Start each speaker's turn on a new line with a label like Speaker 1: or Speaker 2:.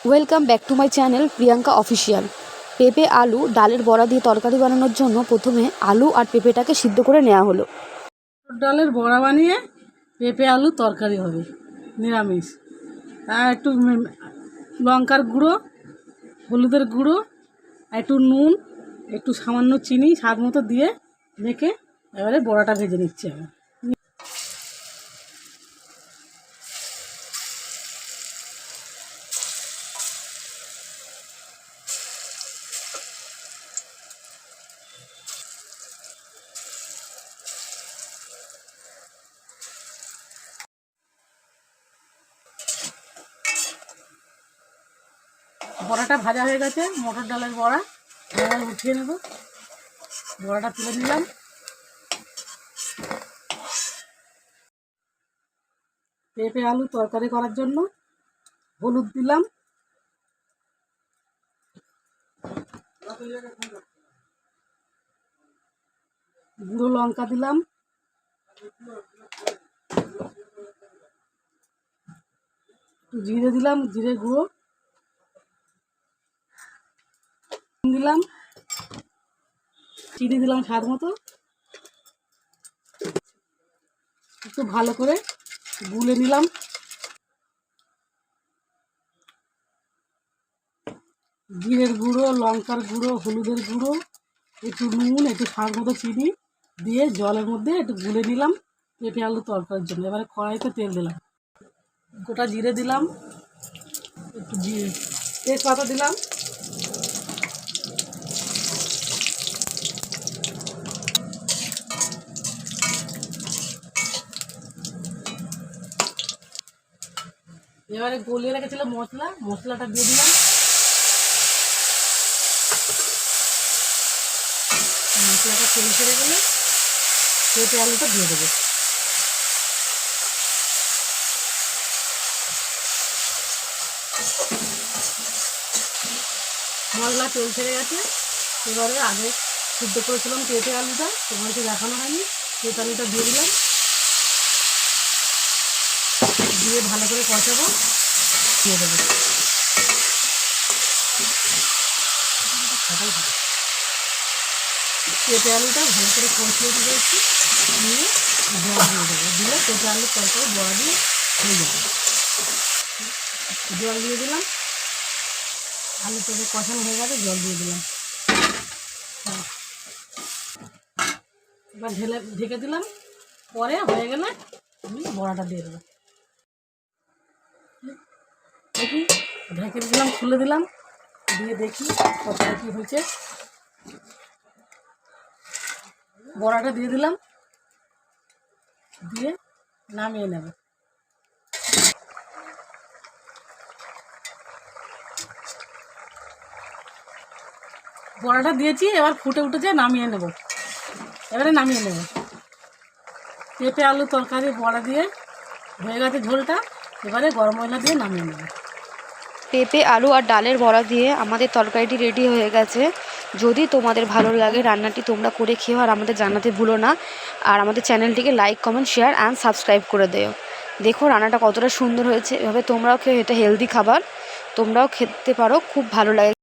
Speaker 1: Welcome back to my channel Priyanka official. পেঁপে আলু ডালের বড়া দিয়ে তরকারি বানানোর জন্য প্রথমে আলু আর পেঁপেটাকে সিদ্ধ করে নেওয়া হলো।
Speaker 2: ডালের বড়া বানিয়ে পেঁপে আলু তরকারি হবে নিরামিষ। আর একটু লঙ্কার গুঁড়ো, হলুদের গুঁড়ো, একটু নুন, একটু সামান্য চিনি স্বাদ মতো দিয়ে মেখে এবারে বড়াটা ভেজে নিচ্ছি আমি। বড়াটা ভাজা হয়ে গেছে, মটর ডালের বড়া। এবার উঠিয়ে নেব, বড়াটা তুলে নিলাম। পেঁপে আলু তরকারি করার জন্য হলুদ দিলাম, গুঁড়ো লঙ্কা দিলাম, একটু জিরে দিলাম, জিরে গুঁড়ো দিলাম, চিনি দিলাম স্বাদ মতো। একটু ভালো করে গুলে নিলাম। জিরের গুঁড়ো, লঙ্কার গুঁড়ো, হলুদের গুঁড়ো, একটু নুন, একটু স্বাদ মতো চিনি দিয়ে জলের মধ্যে একটু গুলে নিলাম পেঁপে আলু তরকারির জন্য। এবারে কড়াইতে তেল দিলাম, গোটা জিরে দিলাম, একটু তেজপাতা দিলাম, এবারে গলিয়ে রেখেছিলাম মশলাটা দিয়ে দিলাম। মশলাটা তেল ছেড়ে গেলে পেঁপে আলুটা দিয়ে দেবো। মশলা তেল ছেড়ে গেছে, এবারে আগে সিদ্ধ করেছিলাম পেঁপে আলুটা, তোমাকে দেখানো হয়নি, পেঁপে আলুটা দিয়ে দিলাম, দিয়ে ভালো করে কষাবো, দিয়ে দেবো। পেঁপে আলুটা ভালো করে কষিয়ে দিয়েছি, নিয়ে জল দিয়ে দেবো, দিলে পেঁপে আলুর তরকারি বড়া দিয়ে হয়ে যাবে। জল দিয়ে দিলাম, আলু পেঁপে কষানো হয়ে গেছে, জল দিয়ে দিলাম। এবার ঢেকে দিলাম, পরে হয়ে গেলে আমি বড়াটা দিয়ে দেবো। দেখি ঢেকে দিলাম, খুলে দিলাম, দিয়ে দেখি কতটা কী হয়েছে। বড়াটা দিয়ে দিলাম, দিয়ে নামিয়ে নেব। বড়াটা দিয়েছি, এবার ফুটে উঠেছে, নামিয়ে নেব। এবারে নামিয়ে নেব। পেঁপে আলু তরকারি বড়া দিয়ে হয়ে গেছে ঝোলটা, এবারে গরম মশলা দিয়ে নামিয়ে নেব।
Speaker 1: পেঁপে আলু আর ডালের বড়া দিয়ে আমাদের তরকারিটি রেডি হয়ে গেছে। যদি তোমাদের ভালো লাগে রান্নাটি তোমরা করে খেও, আর আমাদের জানাতে ভুলো না। আর আমাদের চ্যানেলটিকে like, comment, share and subscribe করে দিও। দেখো রান্নাটা কতটা সুন্দর হয়েছে। এভাবে তোমরাও খেও, এটা হেলদি খাবার, তোমরাও খেতে পারো, খুব ভালো লাগে।